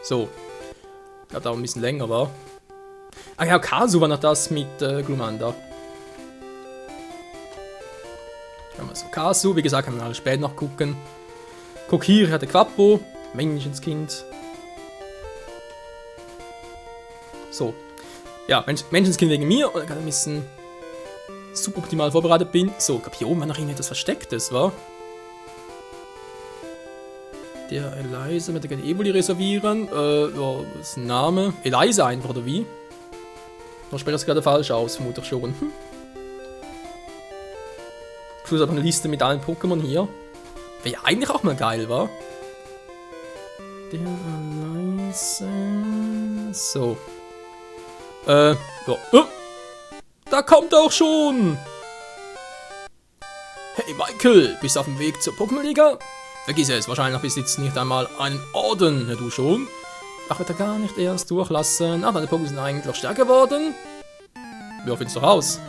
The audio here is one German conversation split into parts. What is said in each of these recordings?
So. Ich glaube, da auch ein bisschen länger war. Ah ja, Kazu war noch das mit Glumanda. Also Kazu, wie gesagt, kann man alles später noch gucken. Kokiri hatte Quappo, Menschenskind. So. Ja, Menschenskind wegen mir und dann ein bisschen suboptimal vorbereitet bin. So, ich glaube, hier oben war noch irgendetwas Verstecktes, war. Der Eliza mit der Evoli reservieren. Ja, was ist ein Name? Eliza einfach, oder wie? Noch später das gerade falsch aus, vermute ich schon. Plus aber eine Liste mit allen Pokémon hier. Wäre ja eigentlich auch mal geil, war. Der Eliza. So. Ja. Da kommt er auch schon! Hey Michael, bist du auf dem Weg zur Pokémon-Liga? Vergiss es, wahrscheinlich besitzt nicht einmal einen Orden. Ja, du schon? Ach, wird er gar nicht erst durchlassen. Ach, deine Pokémon sind eigentlich stärker geworden. Ja, findest du doch aus.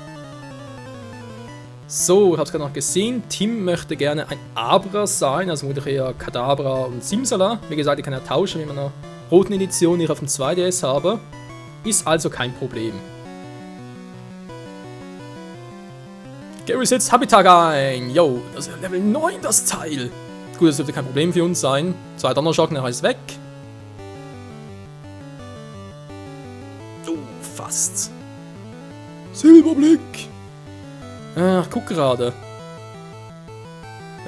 So, ich hab's gerade noch gesehen. Tim möchte gerne ein Abra sein, also würde ich eher Kadabra und Simsala. Wie gesagt, ich kann ja tauschen mit meiner roten Edition, die ich auf dem 2DS habe. Ist also kein Problem. Gary setzt Habitat ein. Yo, das ist Level 9, das Teil. Gut, das dürfte kein Problem für uns sein. 2 Donnerschock, nachher ist weg. Fast. Silberblick. Ach, guck gerade.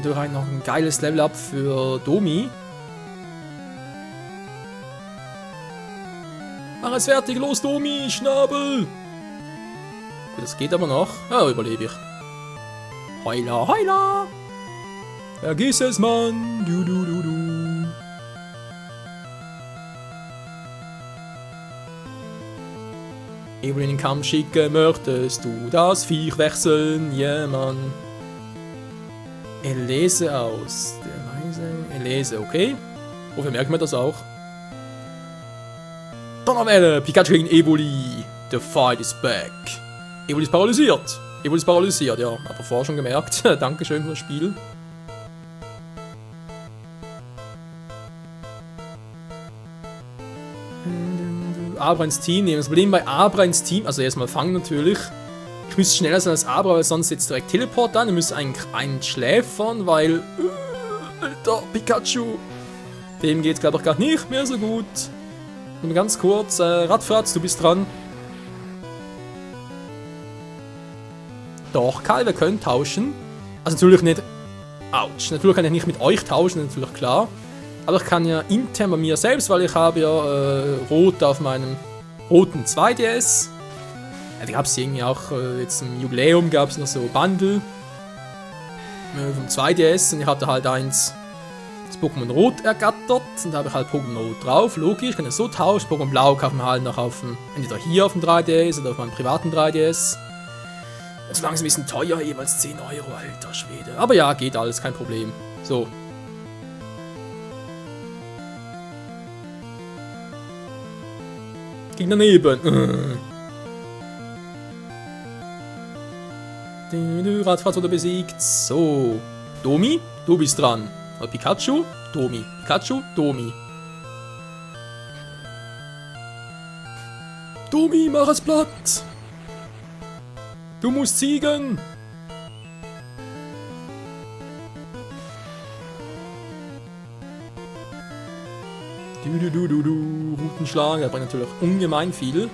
Du rein noch ein geiles Level-Up für Domi. Mach es fertig, los Domi, Schnabel. Gut, das geht aber noch. Ja, überlebe ich. Heula, heula. Vergiss es, Mann. Du. Evoli in den Kampf schicken, möchtest du das Viech wechseln? Ja, Mann. Elese aus. Elese, okay. Wofür merken wir das auch? Donnerwelle, Pikachu gegen Evoli. The fight is back. Evoli ist paralysiert. Evoli ist paralysiert, ja. Aber vorher schon gemerkt. Dankeschön für das Spiel. Abra ins Team nehmen. Das Problem bei Abra ins Team, also erstmal fangen natürlich. Ich müsste schneller sein als Abra, weil sonst jetzt direkt Teleport an. Ich müsste eigentlich einschläfern, weil. Alter, Pikachu. Dem geht's glaube ich gar nicht mehr so gut. Nur ganz kurz, Radfratz, du bist dran. Doch, Karl, wir können tauschen. Also natürlich nicht. Autsch. Natürlich kann ich nicht mit euch tauschen, natürlich klar. Aber ich kann ja intern bei mir selbst, weil ich habe ja Rot auf meinem roten 2DS. Ja, da gab es irgendwie auch, jetzt im Jubiläum gab es noch so Bundle vom 2DS und ich hatte halt eins, das Pokémon Rot ergattert und da habe ich halt Pokémon Rot drauf, logisch, kann das so tauschen. Pokémon Blau kaufen wir halt noch auf dem, entweder hier auf dem 3DS oder auf meinem privaten 3DS. Jetzt langsam ein bisschen teuer, jeweils 10 €, alter Schwede. Aber ja, geht alles, kein Problem. So. Ging daneben. Radfratz wurde besiegt. So. Domi, du bist dran. Und Pikachu, Domi. Pikachu, Domi. Domi, mach es platt. Du musst siegen. Routenschlag, der bringt natürlich ungemein viel.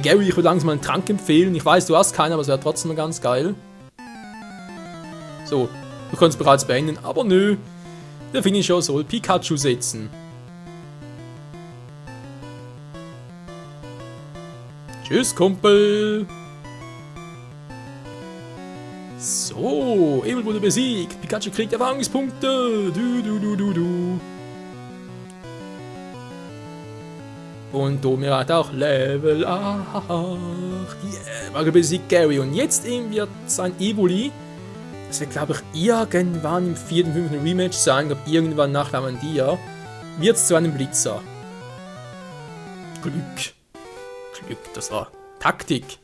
Gary, ich würde langsam mal einen Trank empfehlen. Ich weiß, du hast keinen, aber es wäre trotzdem noch ganz geil. So, du kannst bereits beenden, aber nö. Der Finisher soll Pikachu setzen. Tschüss, Kumpel. So, Evil wurde besiegt. Pikachu kriegt Erfahrungspunkte. Du. Und Domir hat auch Level 8. Yeah, war besiegt Gary. Und jetzt eben wird sein Evoli, das wird glaube ich irgendwann im 4. und 5. Rematch sein, glaube irgendwann nach Lamandia, wird es zu einem Blitzer. Glück, das war Taktik.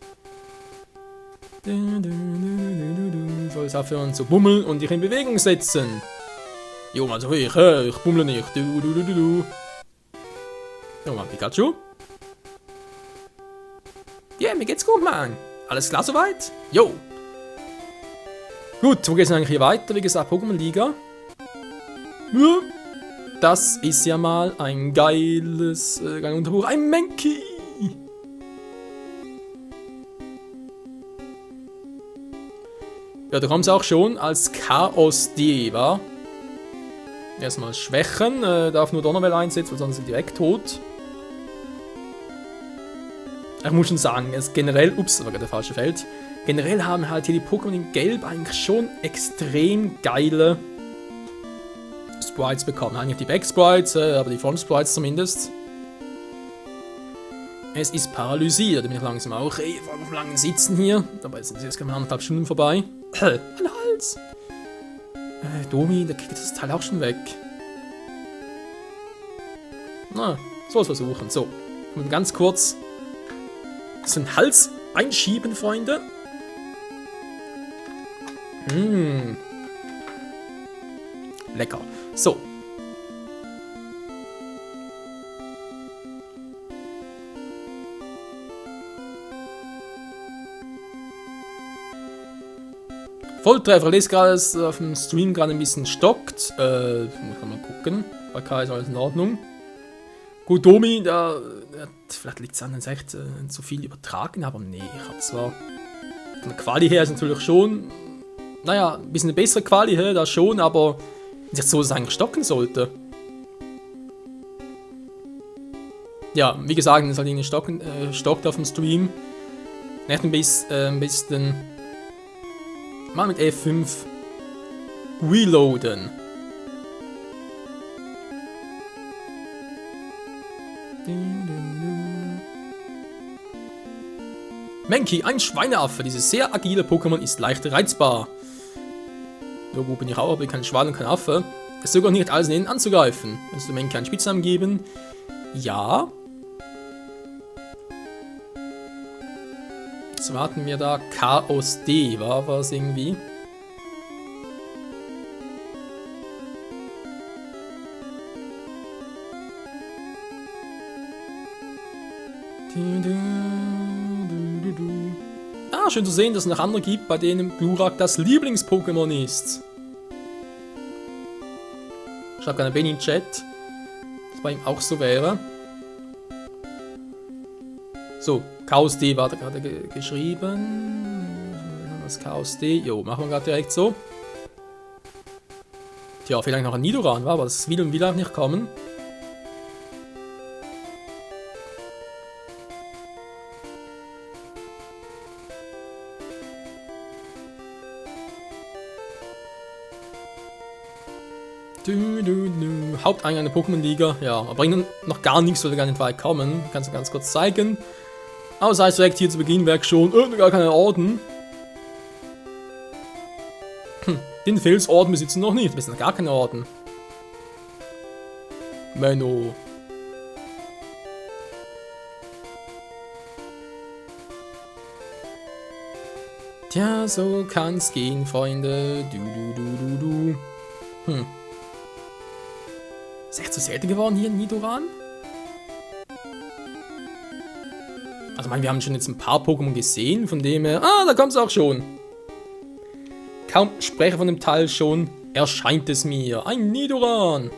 Soll es aufhören zu bummeln und dich in Bewegung setzen. Jo, also ich bummle nicht. Du. Nochmal Pikachu. Ja, mir geht's gut, Mann. Alles klar soweit? Jo. Gut, wo geht's denn eigentlich hier weiter? Wie gesagt, Pokémon-Liga. Ja. Das ist ja mal ein geiles Unterbuch. Ein Mankey. Ja, da kommt es auch schon als Chaos D, wa? Erstmal schwächen, darf nur Donnerwelle einsetzen, weil sonst sind die direkt tot. Ich muss schon sagen, es generell, ups, das war gerade der falsche Feld. Generell haben halt hier die Pokémon in Gelb eigentlich schon extrem geile Sprites bekommen. Eigentlich die Back-Sprites, aber die Front-Sprites zumindest. Es ist paralysiert, da bin ich langsam auch auf langen Sitzen hier. Dabei sind jetzt gerade 1,5 Stunden vorbei. Mein Hals! Domi, der kriegt das Teil auch schon weg. Na, soll es versuchen. So, ganz kurz den Hals einschieben, Freunde. Lecker. So. Volltreffer, lese gerade, dass auf dem Stream gerade ein bisschen stockt. Muss man mal gucken. Bei K ist alles in Ordnung. Gut, Domi, vielleicht liegt es an, dass ich echt zu viel übertragen habe. Nee, ich habe zwar von der Quali her ist natürlich schon, naja, ein bisschen eine bessere Quali her, das schon, aber nicht so, dass es eigentlich stocken sollte. Ja, wie gesagt, es ist halt irgendwie stockt auf dem Stream. Echt ein bisschen mal mit F5 reloaden. Mankey, ein Schweineaffe. Dieses sehr agile Pokémon ist leicht reizbar. So gut bin ich auch, aber ich bin kein Schwein und kein Affe. Es ist sogar nicht alles in ihn anzugreifen. Willst du Mankey einen Spitznamen geben? Ja. Jetzt warten wir da. Chaos D, war es irgendwie? Ah, schön zu sehen, dass es noch andere gibt, bei denen Glurak das Lieblings-Pokémon ist. Schreibt gerne Benny in den Chat, dass bei ihm auch so wäre. So, Chaos D war da gerade geschrieben. Das Chaos D, jo, machen wir gerade direkt so. Tja, vielleicht noch ein Nidoran, war, aber das will und will auch nicht kommen. Haupteingang der Pokémon-Liga, ja, aber bringt noch gar nichts, weil wir gar nicht weit kommen. Kannst du ganz kurz zeigen. Aber das heißt direkt hier zu Beginn merkt schon, gar keine Orden. Den Felsorden besitzen noch nicht, wir besitzen gar keine Orden. Menno. Tja, so kann's gehen, Freunde. Ist echt zu selten geworden hier in Nidoran? Also, ich meine, wir haben schon jetzt ein paar Pokémon gesehen, von dem her. Ah, da kommt's auch schon. Kaum spreche von dem Teil schon, erscheint es mir. Ein Nidoran.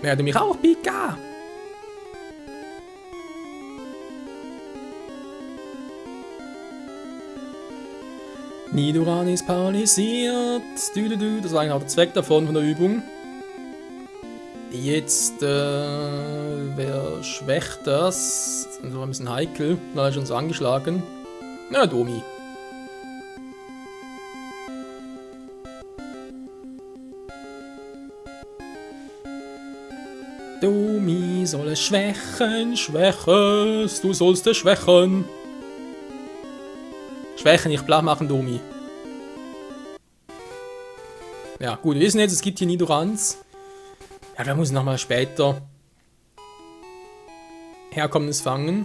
Werde mich auch, Pika. Nidoran ist paralysiert. Das war eigentlich auch der Zweck davon, von der Übung. Jetzt, wer schwächt das? Das ist so ein bisschen heikel. Da ist schon so angeschlagen. Na, Domi. Domi soll es schwächen, schwäches, du sollst es schwächen. Schwächen, nicht flach machen, Domi. Ja, gut, wir wissen jetzt, es gibt hier Nidorans. Ja, wir müssen nochmal später Herkommendes fangen.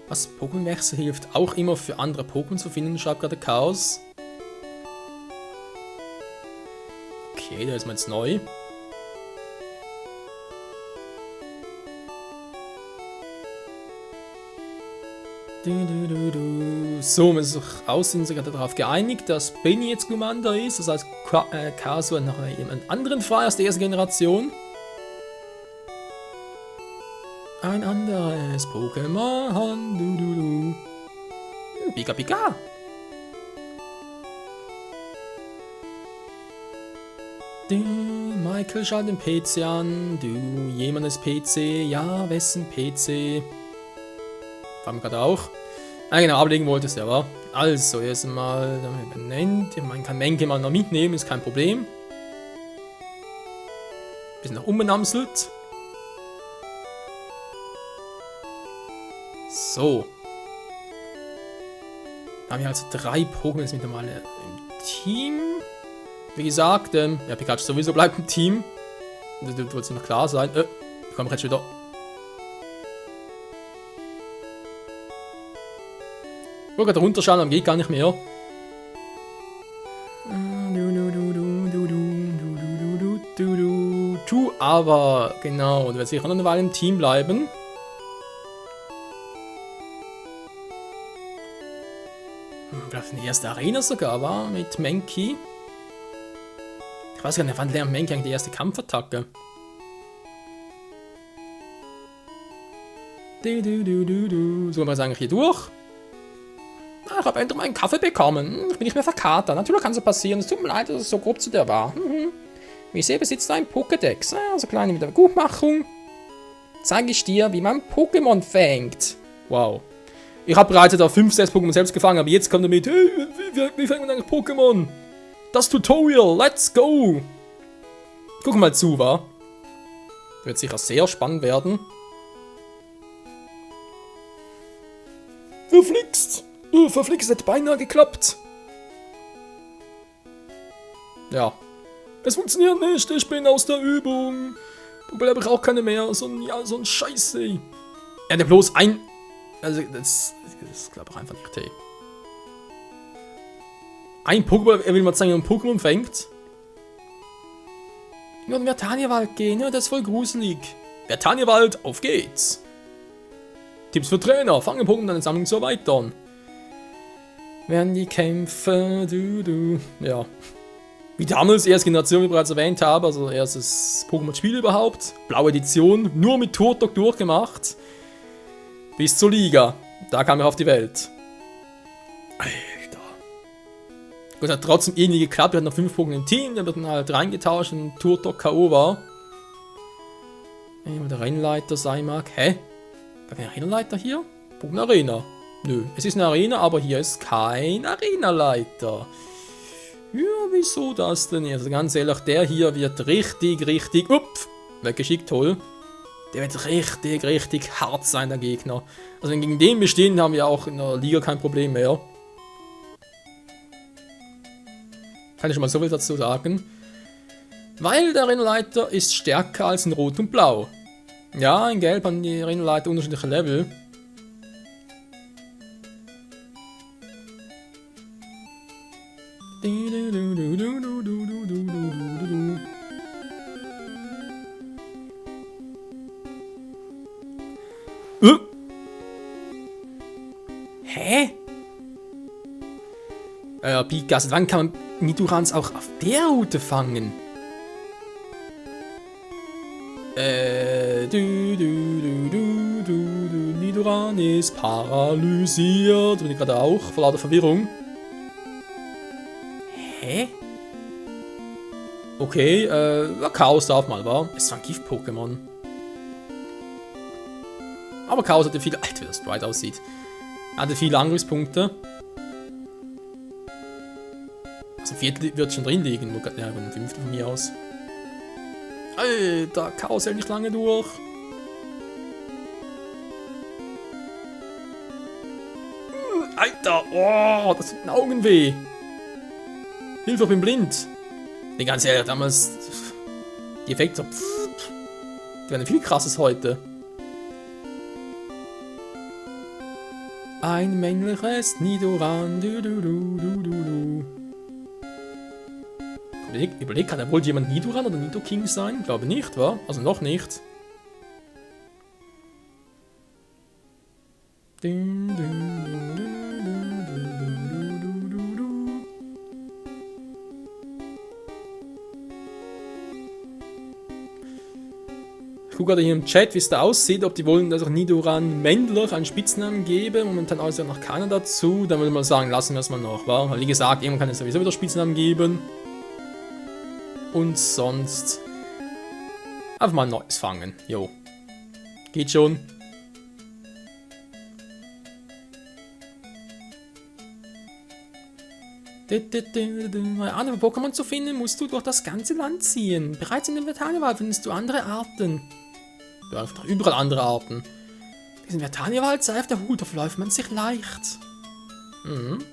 Was? Pokémon-Wechsel hilft auch immer für andere Pokémon zu finden, schreibt gerade Chaos. Okay, der ist mal jetzt neu. So, man ist sich aussehen darauf geeinigt, dass Benny jetzt Commander ist. Das heißt, Kazu hat noch jemand anderen frei aus der ersten Generation. Ein anderes Pokémon. Pika Pika. Michael schaut den PC an. Du, jemandes PC. Ja, wessen PC? Haben wir gerade auch. Ah, genau, ablegen wolltest du, ja, wa? Also, erstmal benennt. Man kann Menke mal noch mitnehmen, ist kein Problem. Bisschen noch umbenamselt. So. Da haben wir also 3 Pokémon jetzt mittlerweile im Team. Wie gesagt, ja, Pikachu sowieso bleibt im Team. Das wird noch klar sein. Ich komme jetzt wieder. Ich wollte gerade runterschauen, aber geht gar nicht mehr. Aber genau, du wirst sicher noch eine Weile im Team bleiben. Vielleicht in die erste Arena sogar, war mit Mankey. Ich weiß gar nicht, wann lernt Mankey eigentlich die erste Kampfattacke? So, wir jetzt eigentlich hier durch. Ich habe endlich meinen Kaffee bekommen. Ich bin nicht mehr verkatert. Natürlich kann es passieren. Es tut mir leid, dass es so grob zu dir war. Wie ich sehe, besitzt du einen Pokédex. Also kleine Wiedergutmachung. Zeige ich dir, wie man Pokémon fängt. Wow. Ich habe bereits etwa 5, 6 Pokémon selbst gefangen, aber jetzt kommt er mit, hey, wie fängt man eigentlich Pokémon? Das Tutorial, let's go! Guck mal zu, wa? Wird sicher sehr spannend werden. Verflixt! Verflixt, hat beinahe geklappt. Ja. Es funktioniert nicht, ich bin aus der Übung. Pokéball habe ich auch keine mehr, so ein Scheiße. Er hat bloß ein... Also, das glaube ich einfach nicht, hey. Ein Pokéball, er will mal zeigen, wie man Pokémon fängt. Nur in den Vertania-Wald gehen, ja, das ist voll gruselig. Vertania-Wald, auf geht's. Tipps für Trainer, fangen Pokémon deine Sammlung zu erweitern. Werden die Kämpfe, ja. Wie damals, erste Generation, wie ich bereits erwähnt habe, also erstes Pokémon-Spiel überhaupt. Blaue Edition, nur mit Turtok durchgemacht. Bis zur Liga. Da kam er auf die Welt. Alter. Gut, hat trotzdem irgendwie geklappt. Wir hatten noch 5 Pokémon im Team. Der wird dann halt reingetauscht, wenn Turtok K.O. war. Wenn der Rennleiter sein mag. Hä? War kein Rennleiter hier? Pokémon Arena. Nö, es ist eine Arena, aber hier ist kein Arenaleiter. Ja, wieso das denn? Also ganz ehrlich, der hier wird richtig, weggeschickt, toll. Der wird richtig hart sein, der Gegner. Also gegen den bestehen haben wir auch in der Liga kein Problem mehr. Kann ich schon mal so viel dazu sagen. Weil der Rennleiter ist stärker als in Rot und Blau. Ja, in Gelb haben die Rennleiter unterschiedliche Level. Hä? Pikachu, wann kann man Nidorans auch auf der Route fangen? Nidoran ist paralysiert. Bin ich gerade auch, vor lauter Verwirrung. Hä? Okay, Chaos darf mal, wa? Es war ein Gift-Pokémon. Aber Chaos hatte viele... Alter, wie das Sprite aussieht. Er hatte viele Angriffspunkte. Also ein Viertel wird schon drin liegen. Ja, ein Fünftel von mir aus. Alter, Chaos hält nicht lange durch. Alter, oh, das tut den Augen weh. Hilfe, ich bin blind. Den ganz ehrlich, damals... Die Effekte so... Die werden viel krasses heute. Ein männliches Nidoran, Überleg, kann da wohl jemand Nidoran oder Nidoking sein? Glaube nicht, wa? Also noch nicht. Ich gucke gerade hier im Chat, wie es da aussieht, ob die wollen, dass ich Nidoran männlich einen Spitznamen gebe. Momentan äußert noch keiner dazu. Dann würde man sagen, lassen wir es mal noch, wa? Weil wie gesagt, irgendwann kann es sowieso wieder Spitznamen geben. Und sonst einfach mal ein neues fangen. Jo. Geht schon. Andere Pokémon zu finden, musst du durch das ganze Land ziehen. Bereits in dem Vertaniawald findest du andere Arten. Ja, überall andere Arten. Diesen Vertaniawald sei auf der Hut, da verläuft man sich leicht. Mhm.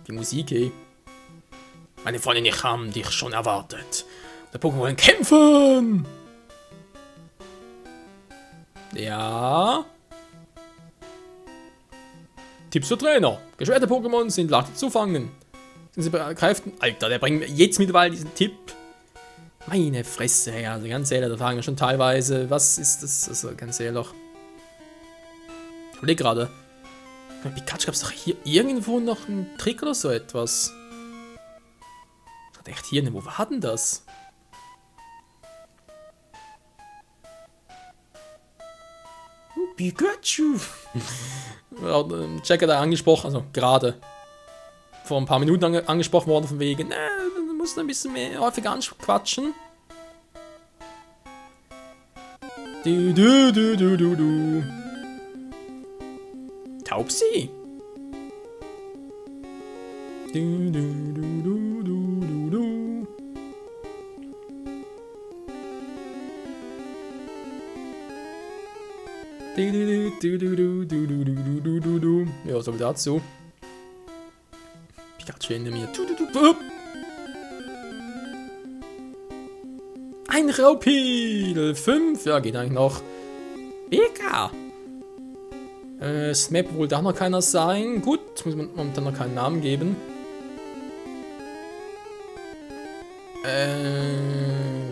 Die Musik, ey. Meine Freundin, ich habe dich schon erwartet. Der Pokémon wollen kämpfen! Ja. Tipps für Trainer. Geschwerte Pokémon sind leicht zu fangen. Sind sie begreifen? Alter, der bringt mir jetzt mittlerweile diesen Tipp. Meine Fresse, hey, also ganz ehrlich, da fragen wir schon teilweise, was ist das? Also ganz ehrlich. Ich überlege gerade. Bei Pikachu gab es doch hier irgendwo noch einen Trick oder so etwas. Ich dachte echt hier, ne, wo war denn das? Pikachu! Jack hat da angesprochen, also gerade vor ein paar Minuten angesprochen worden, von wegen, du musst ein bisschen mehr häufiger anquatschen. Du. Taubsi! Du. Ja, so wie dazu. Pikachu hinter mir. Ein Raupil! 5, ja, geht eigentlich noch. Pika! Snap wohl da noch keiner sein. Gut, muss man momentan noch keinen Namen geben.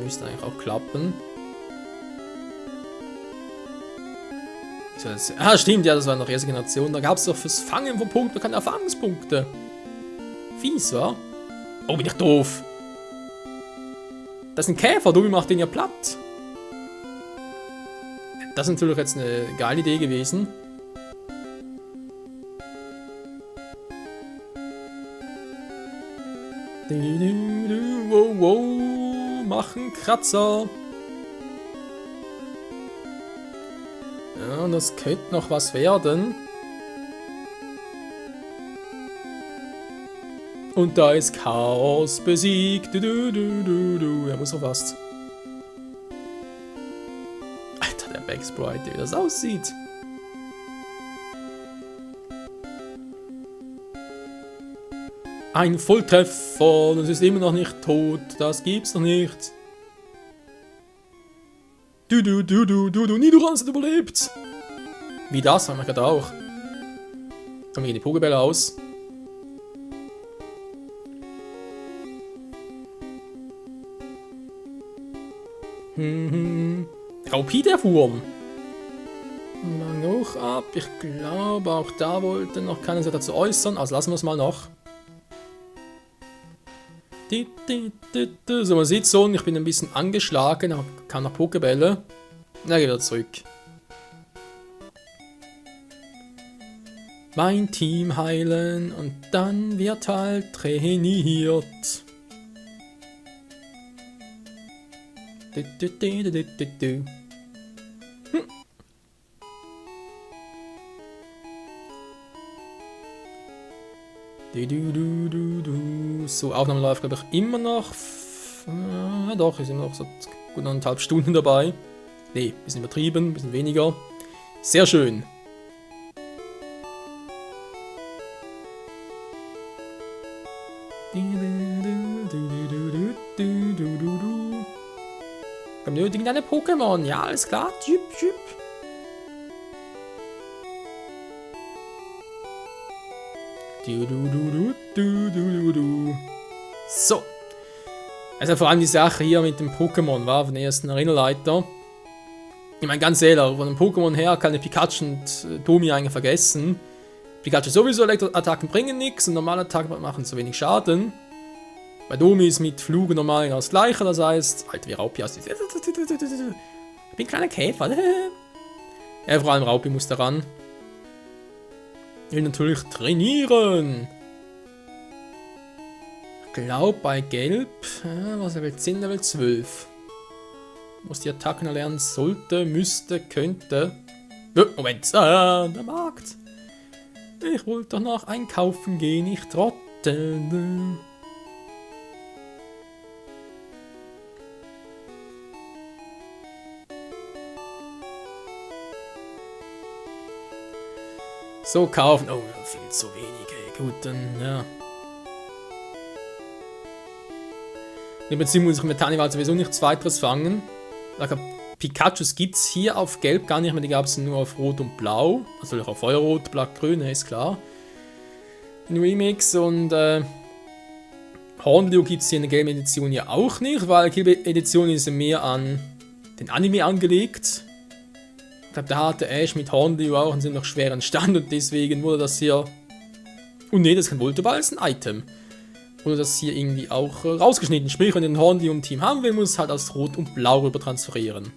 Müsste eigentlich auch klappen. Ah, stimmt, ja, das war noch erste Generation. Da gab es doch fürs Fangen von Punkten keine Erfahrungspunkte. Fies, wa? Oh, bin ich doof. Das ist ein Käfer, Dubi macht den ja platt. Das ist natürlich jetzt eine geile Idee gewesen. Wow, machen Kratzer. Ja, das könnte noch was werden. Und da ist Chaos besiegt. Er muss so fast. Alter, der Backsprite, wie das aussieht. Ein Volltreffer, das ist immer noch nicht tot. Das gibt's noch nicht. Nidoran hat überlebt. Wie das, haben wir gerade auch. Dann gehen die Pokébälle aus. Raupil der Wurm. Mal noch ab. Ich glaube, auch da wollte noch keiner sich dazu äußern. Also lassen wir es mal noch. So, man sieht so, ich bin ein bisschen angeschlagen, kann noch Pokébälle. Na, geh wieder zurück. Mein Team heilen und dann wird halt trainiert. So, Aufnahme läuft, glaube ich, immer noch. Ja, doch, ist immer noch so gut 1,5 Stunden dabei. Ne, bisschen übertrieben, bisschen weniger. Sehr schön. Wir benötigen deine Pokémon. Ja, alles klar. Typ. So. Also vor allem die Sache hier mit dem Pokémon war von der ersten Arenaleiter. Ich meine, ganz ehrlich, von dem Pokémon her kann ich Pikachu und Domi eigentlich vergessen. Pikachu sowieso, Elektroattacken bringen nichts und normale Attacken machen zu wenig Schaden. Bei Domi ist mit Flug und normal das gleiche, das heißt, halt wie Raupi aus. Ich bin ein kleiner Käfer. Ja, vor allem Raupi muss daran. Ich will natürlich trainieren. Ich glaube bei Gelb, was Level 10, Level 12. Muss die Attacken erlernen sollte, müsste, könnte. Moment, der Markt. Ich wollte doch noch einkaufen gehen, ich Trottel. So, kaufen. Oh, viel zu wenig, ey. Gut, dann, ja. In Beziehung muss ich mit Taniwal sowieso nichts weiteres fangen. Pikachus gibt es hier auf Gelb gar nicht mehr, die gab es nur auf Rot und Blau. Also auf Feuerrot, Blatt, Grün, ist klar. In Remix und Hornlio gibt es hier in der gelben Edition ja auch nicht, weil die gelbe Edition ist ja mehr an den Anime angelegt. Ich glaube, da hatte Ash mit Hornlio auch einen ziemlich schweren Stand und deswegen wurde das hier. Und ne, das ist kein Voltoball, das ist ein Item. Wurde das hier irgendwie auch rausgeschnitten. Sprich, wenn ihr ein Hornlio im Team haben will, muss es halt aus Rot und Blau rüber transferieren.